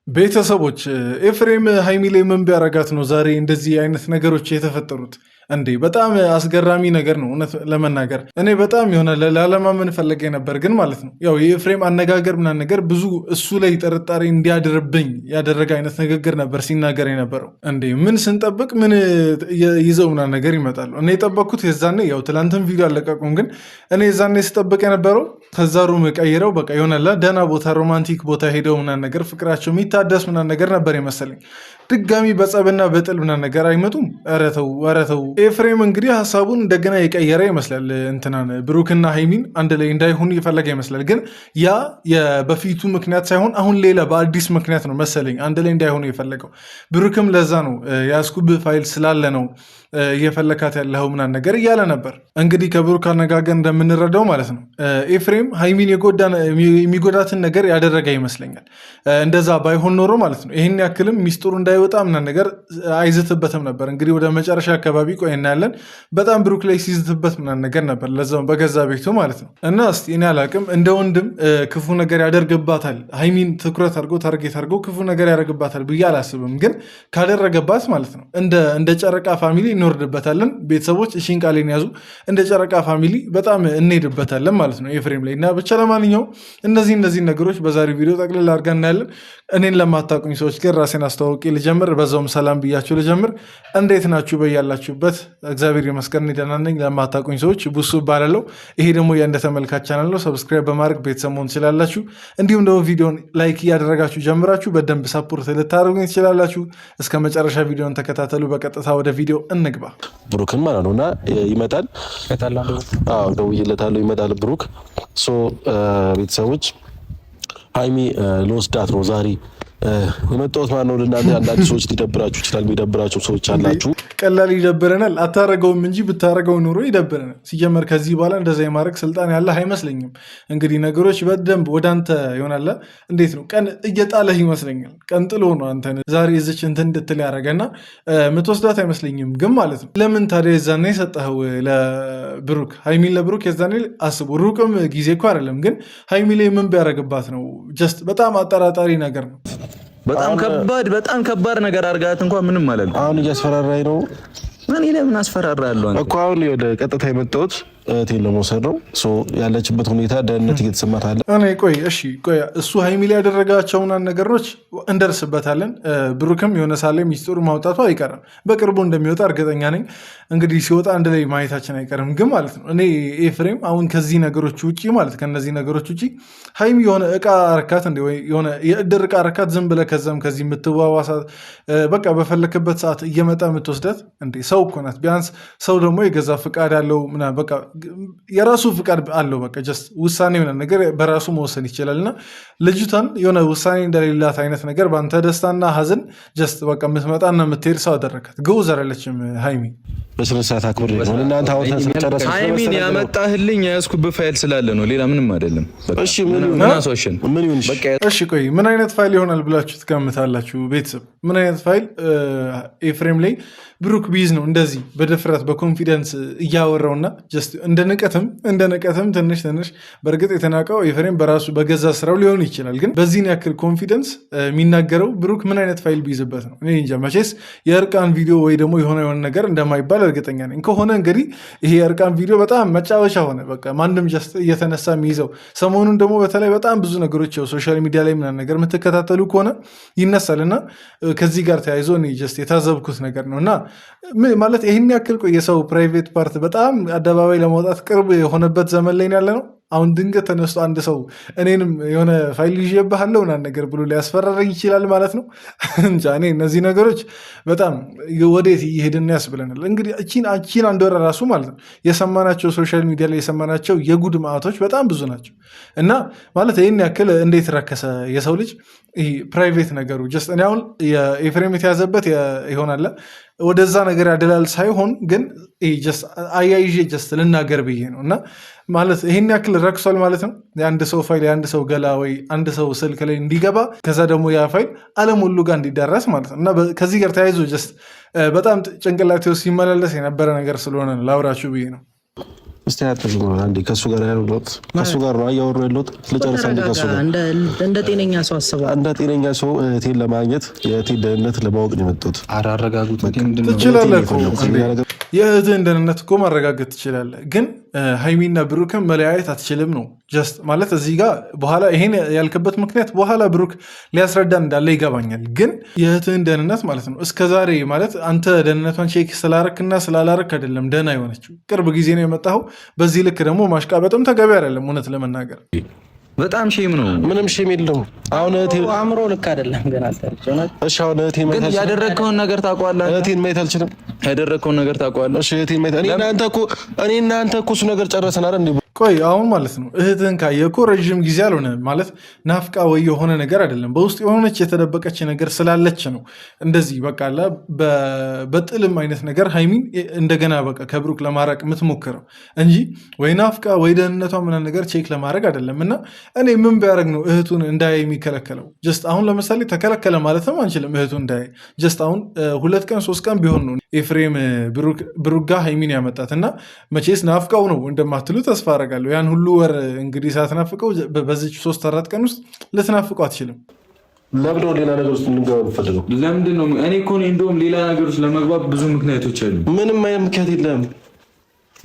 ቤተሰቦች ኤፍሬም ሀይሚ ላይ ምን ቢያረጋት ነው ዛሬ እንደዚህ አይነት ነገሮች የተፈጠሩት? እንዴ በጣም አስገራሚ ነገር ነው። እውነት ለመናገር እኔ በጣም የሆነ ላለማመን ፈለገ ነበር፣ ግን ማለት ነው ያው የኤፍሬም አነጋገር ምናምን ነገር ብዙ እሱ ላይ ጥርጣሬ እንዲያድርብኝ ያደረገ አይነት ንግግር ነበር ሲናገር የነበረው። እንዴ ምን ስንጠብቅ ምን ይዘው ምናምን ነገር ይመጣሉ። እኔ የጠበቅኩት የዛኔ ያው ትላንትን ቪዲዮ አለቀቁም፣ ግን እኔ የዛኔ ስጠብቅ የነበረው ከዛ ሩም ቀይረው በቃ የሆነላ ደህና ቦታ ሮማንቲክ ቦታ ሄደው ምናምን ነገር ፍቅራቸው የሚታደስ ምናምን ነገር ነበር የመሰለኝ። ድጋሚ በጸብና በጥል ምናምን ነገር አይመጡም። ኧረ ተው ኧረ ተው። ኤፍሬም እንግዲህ ሀሳቡን እንደገና የቀየረ ይመስላል። እንትናን ብሩክና ሀይሚን አንድ ላይ እንዳይሆኑ የፈለገ ይመስላል። ግን ያ የበፊቱ ምክንያት ሳይሆን አሁን ሌላ በአዲስ ምክንያት ነው መሰለኝ አንድ ላይ እንዳይሆኑ የፈለገው። ብሩክም ለዛ ነው የያዝኩብህ ፋይል ስላለ ነው እየፈለካት ያለው ምናምን ነገር እያለ ነበር። እንግዲህ ከብሩክ አነጋገር እንደምንረዳው ማለት ነው ኤፍሬም ሀይሚን የሚጎዳትን ነገር ያደረገ ይመስለኛል። እንደዛ ባይሆን ኖሮ ማለት ነው ይህን ያክልም ሚስጥሩ እንዳይወጣ ምናምን ነገር አይዝትበትም ነበር። እንግዲህ ወደ መጨረሻ አካባቢ ቆይ እናያለን። በጣም ብሩክ ላይ ሲዝትበት ምናምን ነገር ነበር፣ ለዛውም በገዛ ቤቱ ማለት ነው። እና እስቲ እኔ አላቅም እንደ ወንድም ክፉ ነገር ያደርግባታል ሀይሚን ትኩረት አድርጎ ታርጌት አድርጎ ክፉ ነገር ያደርግባታል ብዬ አላስብም። ግን ካደረገባት ማለት ነው እንደ ጨረቃ ፋሚሊ እንወርድበታለን። ቤተሰቦች እሺን ቃሌን ያዙ። እንደ ጨረቃ ፋሚሊ በጣም እንሄድበታለን ማለት ነው ኤፍሬም ላይ እና ብቻ። ለማንኛውም እነዚህ ነገሮች በዛሬ ቪዲዮ ጠቅልል አድርጋ እናያለን። እኔን ለማታውቁኝ ሰዎች ግን ራሴን አስተዋውቄ ልጀምር፣ በዛውም ሰላም ብያችሁ ልጀምር። እንዴት ናችሁ በያላችሁበት? እግዚአብሔር ይመስገን ደህና ነኝ። ለማታውቁኝ ሰዎች ቡሱ እባላለሁ። ይሄ ደግሞ የእንደ ተመልካች ቻናል ነው። ሰብስክራይብ በማድረግ ቤተሰብ መሆን ትችላላችሁ። እንዲሁም ደግሞ ቪዲዮን ላይክ እያደረጋችሁ ጀምራችሁ በደንብ ሰፖርት ልታደርጉኝ ትችላላችሁ። እስከ መጨረሻ ቪዲዮን ተከታተሉ። በቀጥታ ወደ ቪዲዮ እንግባ። ብሩክን ማለት ነው እና ይመጣል። ደውዬለታለሁ፣ ይመጣል ብሩክ። ቤተሰቦች ሀይሚ ለወስዳት ነው ዛሬ የመጣሁት ማለት ነው። ለእናንተ አንዳንድ ሰዎች ሊደብራችሁ ይችላል። የሚደብራችሁ ሰዎች አላችሁ። ቀላል ይደብረናል። አታረገውም እንጂ ብታረገው ኑሮ ይደብረናል። ሲጀመር ከዚህ በኋላ እንደዛ የማድረግ ስልጣን ያለህ አይመስለኝም። እንግዲህ ነገሮች በደንብ ወደ አንተ ይሆናል። እንዴት ነው ቀን እየጣለህ ይመስለኛል። ቀን ጥሎ ነው አንተን ዛሬ እዚች እንትን እንድትል ያደረገና ምትወስዳት አይመስለኝም። ግን ማለት ነው ለምን ታዲያ የዛኔ የሰጠኸው ለብሩክ ሀይሚን ለብሩክ የዛኔ አስቡ። ሩቅም ጊዜ እኮ አይደለም። ግን ሀይሚ ላይ ምን ቢያደረግባት ነው? ጀስት በጣም አጠራጣሪ ነገር ነው። በጣም ከባድ ነገር አድርጋት እንኳን ምንም ማለት ነው። አሁን እያስፈራራኝ ነው። እኔ ለምን አስፈራራለሁ እኮ አሁን ወደ ቀጥታ የመጣሁት እህቴን ለመውሰድ ነው። ያለችበት ሁኔታ ደህንነት እየተሰማት አለ። እኔ ቆይ እሱ ሀይሚ ላይ ያደረጋቸውን ነገሮች እንደርስበታለን። ብሩክም የሆነ ሳለ ሚስጥሩ ማውጣቱ አይቀርም። በቅርቡ እንደሚወጣ እርግጠኛ ነኝ። እንግዲህ ሲወጣ አንድ ላይ ማየታችን አይቀርም። ግን ማለት ነው እኔ ኤፍሬም አሁን ከዚህ ነገሮች ውጭ ማለት ከነዚህ ነገሮች ውጭ ሀይሚ የሆነ እቃ አረካት እንደ ወይ የሆነ የእድር እቃ አረካት ዝም ብለህ ከዛም ከዚህ የምትዋዋሳት በቃ በፈለክበት ሰዓት እየመጣ የምትወስዳት እንደ ሰው እኮ ናት። ቢያንስ ሰው ደግሞ የገዛ ፍቃድ አለው ምናምን በቃ የራሱ ፍቃድ አለው። በቃ ጀስት ውሳኔ የሆነ ነገር በራሱ መወሰን ይችላል። እና ልጅቷን የሆነ ውሳኔ እንደሌላት አይነት ነገር በአንተ ደስታና ሀዘን ጀስት በቃ የምትመጣና የምትሄድ ሰው አደረካት። ግውዝ አይደለችም ሀይሚ። በስነስርዓት አክብር ሆን እናንተ አውጥተን ሀይሚን ያመጣህልኝ የያዝኩብህ ፋይል ስላለ ነው፣ ሌላ ምንም አይደለም። እሺ ቆይ ምን አይነት ፋይል ይሆናል ብላችሁ ትገምታላችሁ ቤተሰብ? ምን አይነት ፋይል ኤፍሬም ላይ ብሩክ ቢዝ ነው እንደዚህ በድፍረት በኮንፊደንስ እያወራውና ጀስት እንደ ንቀትም ትንሽ በእርግጥ የተናቀው ኤፍሬም በራሱ በገዛ ስራው ሊሆን ይችላል። ግን በዚህን ያክል ኮንፊደንስ የሚናገረው ብሩክ ምን አይነት ፋይል ቢይዝበት ነው? እኔ እንጃ። መቼስ የእርቃን ቪዲዮ ወይ ደግሞ የሆነ ነገር እንደማይባል እርግጠኛ ነኝ። ከሆነ እንግዲህ ይሄ የእርቃን ቪዲዮ በጣም መጫወቻ ሆነ። በቃ ማንም ጀስት እየተነሳ የሚይዘው። ሰሞኑን ደግሞ በተለይ በጣም ብዙ ነገሮች ሶሻል ሚዲያ ላይ ምናምን ነገር የምትከታተሉ ከሆነ ይነሳል እና ከዚህ ጋር ተያይዞ እኔ ጀስት የታዘብኩት ነገር ነው እና ማለት ይህን ያክል የሰው ፕራይቬት ፓርት በጣም አደባባይ ለማውጣት ቅርብ የሆነበት ዘመን ላይ ያለ ነው። አሁን ድንገት ተነስቶ አንድ ሰው እኔንም የሆነ ፋይል ይዤብሃለሁ ምናምን ነገር ብሎ ሊያስፈራረኝ ይችላል ማለት ነው። እንጃ እኔ እነዚህ ነገሮች በጣም ወዴት እየሄድን ያስብለናል። እንግዲህ እቺን አንድ ወር ራሱ ማለት ነው የሰማናቸው ሶሻል ሚዲያ ላይ የሰማናቸው የጉድ ማዕቶች በጣም ብዙ ናቸው እና ማለት ይህን ያክል እንዴት ረከሰ የሰው ልጅ ይሄ ፕራይቬት ነገሩ ጀስት እኔ አሁን የኤፍሬም የተያዘበት ይሆናለ ወደዛ ነገር ያደላል ሳይሆን ግን አያይዤ ጀስት ልናገር ብዬ ነው እና ማለት ይህን ያክል ረክሷል ማለት ነው። የአንድ ሰው ፋይል የአንድ ሰው ገላ ወይ አንድ ሰው ስልክ ላይ እንዲገባ ከዛ ደግሞ ያ ፋይል ዓለም ሁሉ ጋር እንዲዳረስ ማለት ነው እና ከዚህ ጋር ተያይዞ ጀስት በጣም ጭንቅላቴ ውስጥ ሲመላለስ የነበረ ነገር ስለሆነ ላውራችሁ ብዬ ነው። እስቲ አትዝም አንዴ ከሱ ጋር ያሉት ከሱ ጋር ነው ያወሩ ያሉት ልጨርስ አንዴ ከሱ ጋር እንደ ጤነኛ ሰው አስበው እንደ ጤነኛ ሰው እህቴን ለማግኘት የእህቴን ደህንነት ለማወቅ ነው የመጣሁት። አራረጋጉት ምንድነው ትችላለህ እኮ የእህትህን ደህንነት እኮ ማረጋገጥ ትችላለህ፣ ግን ሃይሚና ብሩክን መለያየት አትችልም ነው ጀስት ማለት እዚህ ጋር በኋላ ይሄን ያልክበት ምክንያት በኋላ ብሩክ ሊያስረዳ እንዳለ ይገባኛል፣ ግን የእህትህን ደህንነት ማለት ነው እስከዛሬ ማለት አንተ ደህንነቷን ቼክ ስላረክና ስላላረክ አይደለም ደህና የሆነችው ቅርብ ጊዜ ነው የመጣኸው። በዚህ ልክ ደግሞ ማሽቃበጥም ተገቢ አይደለም እውነት ለመናገር በጣም ሼም ነው። ምንም ሼም የለውም። አሁን አእምሮ ልክ አይደለም ግን አልተረጀና እሺ አሁን እህቴን ግን ያደረግከውን ነገር ታውቀዋለህ። እህቴን ማየት አልችልም። ያደረግከውን ነገር ታውቀዋለህ። እሺ እህቴን ማየት እኔ እናንተ እኮ እሱ ነገር ጨረሰን አይደል እንዴ? ቆይ አሁን ማለት ነው እህትህን ካየህ እኮ ረዥም ጊዜ አልሆነ ማለት ናፍቃ ወይ የሆነ ነገር አይደለም፣ በውስጥ የሆነች የተደበቀች ነገር ስላለች ነው እንደዚህ በቃ በጥልም አይነት ነገር ሃይሚን እንደገና በቃ ከብሩክ ለማራቅ የምትሞክረው እንጂ ወይ ናፍቃ ወይ ደህንነቷ ምናምን ነገር ቼክ ለማድረግ አይደለም። እና እኔ ምን ቢያደርግ ነው እህቱን እንዳያይ የሚከለከለው? ጀስት አሁን ለምሳሌ ተከለከለ ማለትም አንችልም እህቱን እንዳያይ። ጀስት አሁን 2 ቀን 3 ቀን ቢሆን ነው ኤፍሬም ብሩክ ጋር ሃይሚን ያመጣት እና መቼስ ናፍቃው ነው እንደማትሉ ተስፋ አደርጋለሁ። ያን ሁሉ ወር እንግዲህ ሳትናፍቀው በዚች 3-4 ቀን ውስጥ ልትናፍቀው አትችልም። ለምንድን ነው ሌላ ነገር ውስጥ እንድንገባ የምትፈልገው? ለምንድን ነው? እኔ እኮ እንደውም ሌላ ነገር ውስጥ ለመግባት ብዙ ምክንያቶች አሉ። ምንም አይነት ምክንያት የለም።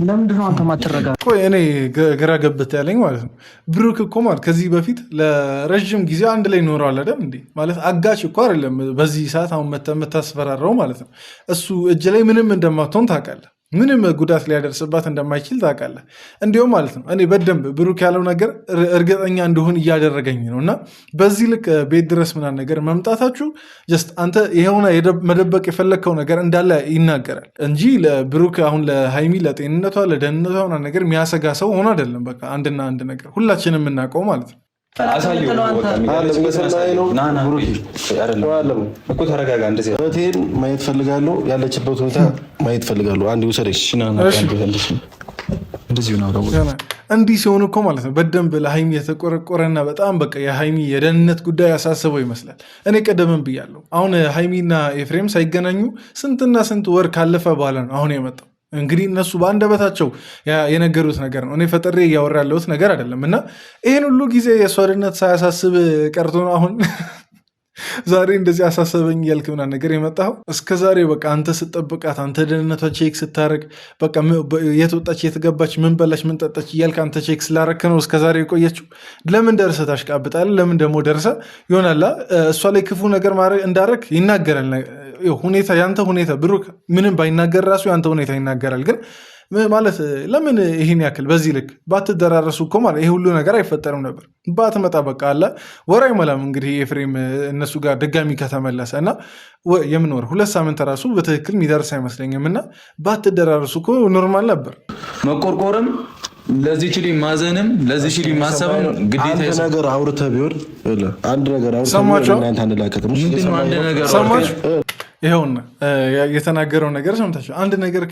ለምንድን ነው አንተ ማትረጋ? ቆይ እኔ ግራ ገብት ያለኝ ማለት ነው ብሩክ እኮ ማለት ከዚህ በፊት ለረዥም ጊዜ አንድ ላይ ኖረዋል አይደል እንዴ? ማለት አጋች እኮ አይደለም በዚህ ሰዓት አሁን የምታስፈራራው ማለት ነው። እሱ እጅ ላይ ምንም እንደማትሆን ታውቃለህ፣ ምንም ጉዳት ሊያደርስባት እንደማይችል ታውቃለህ። እንዲሁም ማለት ነው እኔ በደንብ ብሩክ ያለው ነገር እርግጠኛ እንደሆን እያደረገኝ ነው። እና በዚህ ልክ ቤት ድረስ ምናምን ነገር መምጣታችሁ ጀስት አንተ የሆነ መደበቅ የፈለግከው ነገር እንዳለ ይናገራል እንጂ ለብሩክ አሁን ለሃይሚ ለጤንነቷ ለደህንነቷ ምናምን ነገር የሚያሰጋ ሰው ሆኖ አይደለም። በቃ አንድና አንድ ነገር ሁላችንም የምናውቀው ማለት ነው። እህቴን ማየት ፈልጋለሁ፣ ያለችበት ሁኔታ ማየት ፈልጋለሁ። አንድ ውሰደሽ እንዲህ ሲሆን እኮ ማለት ነው በደንብ ለሃይሚ የተቆረቆረና በጣም በቃ የሃይሚ የደህንነት ጉዳይ ያሳስበው ይመስላል። እኔ ቀደምም ብያለሁ። አሁን ሃይሚና ኤፍሬም ሳይገናኙ ስንትና ስንት ወር ካለፈ በኋላ ነው አሁን የመጣው። እንግዲህ እነሱ በአንደበታቸው የነገሩት ነገር ነው። እኔ ፈጥሬ እያወራ ያለሁት ነገር አይደለም። እና ይህን ሁሉ ጊዜ የእሷ ደህንነት ሳያሳስብ ቀርቶ ነው አሁን ዛሬ እንደዚህ አሳሰበኝ እያልክ ምናምን ነገር የመጣኸው? እስከ ዛሬ በቃ አንተ ስጠብቃት አንተ ደህንነቷ ቼክ ስታደርግ በቃ የት ወጣች የት ገባች ምን በላች ምን ጠጣች እያልክ አንተ ቼክ ስላረክ ነው እስከዛሬ የቆየችው። ለምን ደርሰህ ታሽቃብጣለህ? ለምን ደግሞ ደርሰህ ይሆናላ እሷ ላይ ክፉ ነገር እንዳረግ ይናገራል ሁኔታ ያንተ ሁኔታ ብሩክ ምንም ባይናገር ራሱ ያንተ ሁኔታ ይናገራል። ግን ማለት ለምን ይህን ያክል በዚህ ልክ ባትደራረሱ እኮ ማለት ይሄ ሁሉ ነገር አይፈጠርም ነበር። ባትመጣ በቃ አለ ወር አይሞላም እንግዲህ ኤፍሬም እነሱ ጋር ድጋሚ ከተመለሰ እና የምንወር 2 ሳምንት ራሱ በትክክል የሚደርስ አይመስለኝም። እና ባትደራረሱ እኮ ኖርማል ነበር። መቆርቆርም ለዚህ ችሊ ማዘንም ለዚህ ችሊ ማሰብም ግዴታ። አንድ ነገር አውርተህ ቢሆን አንድ ነገር አውርተህ ሰማችሁ? እናንተ አንላቀቅም። ሰማችሁ? ይኸውና የተናገረው ነገር ሰምታችሁ። አንድ ነገር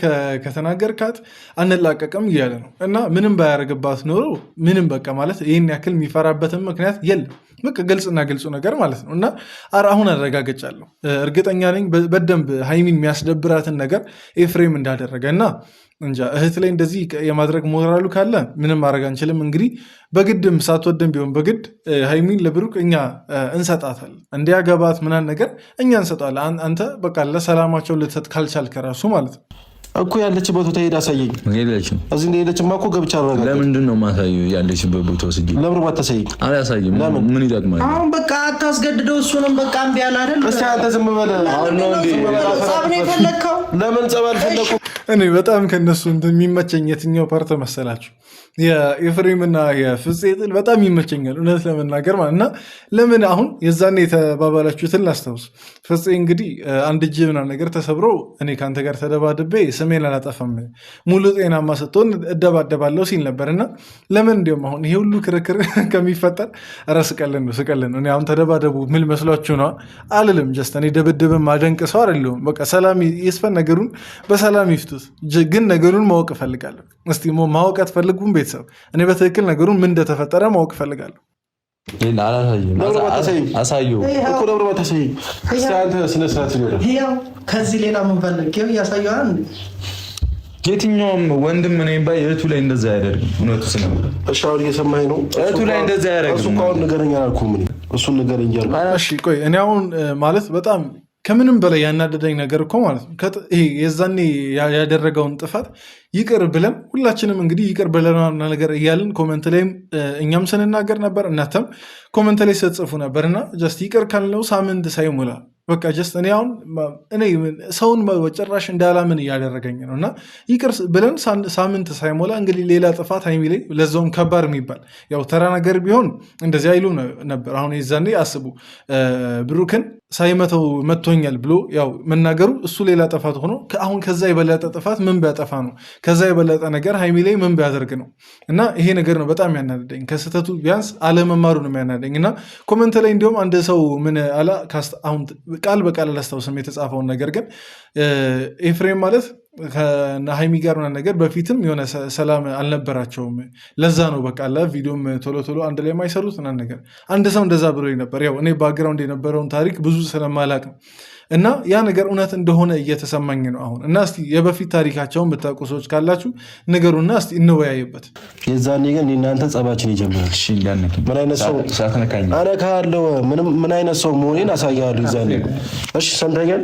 ከተናገርካት አንላቀቅም እያለ ነው። እና ምንም ባያደርግባት ኖሮ ምንም በቃ ማለት ይህን ያክል የሚፈራበትን ምክንያት የለም። በቃ ግልጽና ግልጹ ነገር ማለት ነው። እና አሁን አረጋግጫለሁ፣ እርግጠኛ ነኝ በደንብ ሃይሚን የሚያስደብራትን ነገር ኤፍሬም እንዳደረገ እና እንጃ እህት ላይ እንደዚህ የማድረግ ሞራሉ ካለ ምንም ማድረግ አንችልም። እንግዲህ በግድም ሳትወድም ቢሆን በግድ ሃይሚን ለብሩክ እኛ እንሰጣታለን፣ እንዲያገባት ምናምን ነገር እኛ እንሰጣለን። አንተ በቃ ለሰላማቸው ልትሰጥ ካልቻልክ ራሱ ማለት ነው እኮ ያለችበት ቦታ ሄድ አሳየኝ። የለችም እዚህ እንደሄደችማ እኮ ገብቻ አረጋግጥ። ለምንድን ነው ማሳየው? ያለችበት ቦታ ወስጂ። ለምን ባታሳየኝ? አላሳይም። ምን ይጠቅማል? አሁን በቃ አታስገድደው። እሱንም በቃ እምቢ አለ አይደል? እስቲ አንተ ዝም በል። አሁን ነው እንዴ ጸብ ነው የፈለግከው? ለምን ጸብ አልፈለኩም? እኔ በጣም ከነሱ የሚመቸኝ የትኛው ፓርት መሰላችሁ? የኤፍሬምና የፍፄ ጥል በጣም ይመቸኛል እውነት ለመናገር ማለት እና ለምን አሁን የዛኔ የተባባላችሁትን ላስታውስ። ፍፄ እንግዲህ አንድ እጅ ምናምን ነገር ተሰብሮ እኔ ከአንተ ጋር ተደባድቤ ስሜን አላጠፋም ሙሉ ጤናማ ስትሆን እደባደባለሁ ሲል ነበር። እና ለምን እንዲሁም አሁን ይሄ ሁሉ ክርክር ከሚፈጠር ኧረ ስቀልን ነው። እኔ አሁን ተደባደቡ ምል መስሏችሁ ነው አልልም። ጀስት እኔ ድብድብን ማደንቅ ሰው አይደለሁም። በቃ ሰላም ይስፈን፣ ነገሩን በሰላም ይፍቱት። ግን ነገሩን ማወቅ እፈልጋለሁ። እስቲ ማወቅ አትፈልጉም ቤተሰብ? እኔ በትክክል ነገሩን ምን እንደተፈጠረ ማወቅ እፈልጋለሁ። ከዚህ ሌላ ምን ፈልግ? እያሳየዋል የትኛውም ወንድም እኔም ባይ እህቱ ላይ እንደዛ አያደርግም። እውነቱ ስለምን እሺ፣ አሁን እየሰማኸኝ ነው? እህቱ ላይ እንደዛ አያደርግም። እሱ አሁን ንገረኝ አላልኩም እኔ እሱን ንገረኝ እያልኩ። እሺ ቆይ እኔ አሁን ማለት በጣም ከምንም በላይ ያናደደኝ ነገር እኮ ማለት ነው ይሄ የዛኔ ያደረገውን ጥፋት ይቅር ብለን ሁላችንም እንግዲህ ይቅር ብለናል ነገር እያልን ኮመንት ላይም እኛም ስንናገር ነበር፣ እናንተም ኮመንት ላይ ስትጽፉ ነበር እና ጀስት ይቅር ካልነው ሳምንት ሳይሞላ በቃ ጀስት እኔ አሁን እኔ ሰውን ጭራሽ እንዳላምን እያደረገኝ ነው። እና ይቅር ብለን ሳምንት ሳይሞላ እንግዲህ ሌላ ጥፋት ሀይሚ ላይ ለዛውም ከባድ የሚባል ያው ተራ ነገር ቢሆን እንደዚህ አይሉ ነበር። አሁን የዛኔ አስቡ ብሩክን ሳይመተው መቶኛል ብሎ ያው መናገሩ እሱ ሌላ ጥፋት ሆኖ አሁን ከዛ የበለጠ ጥፋት ምን ቢያጠፋ ነው? ከዛ የበለጠ ነገር ሀይሚ ላይ ምን ቢያደርግ ነው? እና ይሄ ነገር ነው በጣም ያናደደኝ። ከስህተቱ ቢያንስ አለመማሩ ነው የሚያናደኝ። እና ኮመንት ላይ እንዲሁም አንድ ሰው ምን አላ አሁን ቃል በቃል አላስታውስም የተጻፈውን ነገር ግን ኤፍሬም ማለት ከሀይሚ ጋር ሆነ ነገር በፊትም የሆነ ሰላም አልነበራቸውም። ለዛ ነው በቃ ቪዲዮም ቶሎ አንድ ላይ የማይሰሩት ነገር አንድ ሰው እንደዛ ብሎ ነበር። ያው እኔ ባክግራውንድ የነበረውን ታሪክ ብዙ ስለማላቅ ነው እና ያ ነገር እውነት እንደሆነ እየተሰማኝ ነው አሁን። እና እስቲ የበፊት ታሪካቸውን ብታውቁ ሰዎች ካላችሁ ንገሩና እስቲ እንወያይበት። የዛኔ ግን እናንተ ጸባችን ይጀምራል። ምን አይነት ሰው አነካለው ምን አይነት ሰው መሆኔን አሳያለሁ የዛኔ። እሺ ሰምተኛል።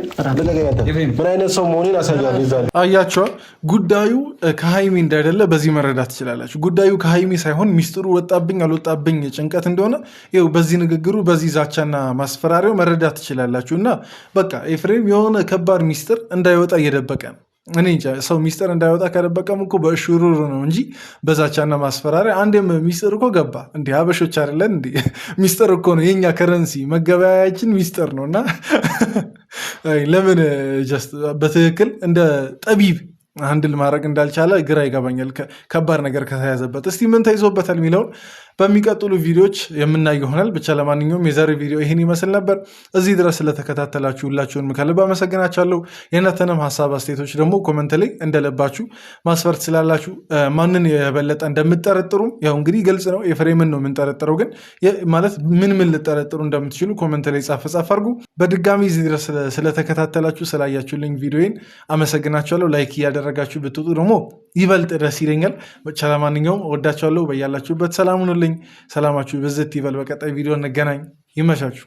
ምን አይነት ሰው መሆኔን አሳያለሁ የዛኔ። አያቸዋ ጉዳዩ ከሀይሚ እንዳይደለ በዚህ መረዳት ትችላላችሁ። ጉዳዩ ከሀይሚ ሳይሆን ሚስጥሩ ወጣብኝ አልወጣብኝ ጭንቀት እንደሆነ ይኸው በዚህ ንግግሩ በዚህ ዛቻና ማስፈራሪያው መረዳት ትችላላችሁ። እና በቃ ኤፍሬም የሆነ ከባድ ሚስጥር እንዳይወጣ እየደበቀ ነው። እኔ እንጃ ሰው ሚስጥር እንዳይወጣ ከደበቀም እኮ በእሽሩሩ ነው እንጂ በዛቻና ማስፈራሪያ አንዴም ሚስጥር እኮ ገባ። እንዲህ ሀበሾች አይደለን እንዲ ሚስጥር እኮ ነው የኛ ከረንሲ መገበያያችን ሚስጥር ነው። እና ለምን ጀስት በትክክል እንደ ጠቢብ አንድል ማድረግ እንዳልቻለ ግራ ይገባኛል። ከባድ ነገር ከተያዘበት እስቲ ምን ተይዞበታል የሚለውን በሚቀጥሉ ቪዲዮዎች የምናይ ይሆናል። ብቻ ለማንኛውም የዛሬ ቪዲዮ ይህን ይመስል ነበር። እዚህ ድረስ ስለተከታተላችሁ ሁላችሁንም ከልብ አመሰግናችኋለሁ። የእናንተንም ሀሳብ አስተያየቶች ደግሞ ኮመንት ላይ እንደለባችሁ ማስፈር ትችላላችሁ። ማንን የበለጠ እንደምጠረጥሩም ያው እንግዲህ ግልጽ ነው፣ ኤፍሬምን ነው የምንጠረጥረው። ግን ማለት ምን ልጠረጥሩ እንደምትችሉ ኮመንት ላይ ጻፍ አድርጉ። በድጋሚ እዚህ ድረስ ስለተከታተላችሁ ስላያችሁልኝ ቪዲዮን አመሰግናችኋለሁ። ላይክ እያደረጋችሁ ብትወጡ ደግሞ ይበልጥ ደስ ይለኛል። ብቻ ለማንኛውም ወዳችኋለሁ። በያላችሁበት ሰላም ሁኑልኝ። ሰላማችሁ ብዝት ይበል። በቀጣይ ቪዲዮ እንገናኝ። ይመቻችሁ።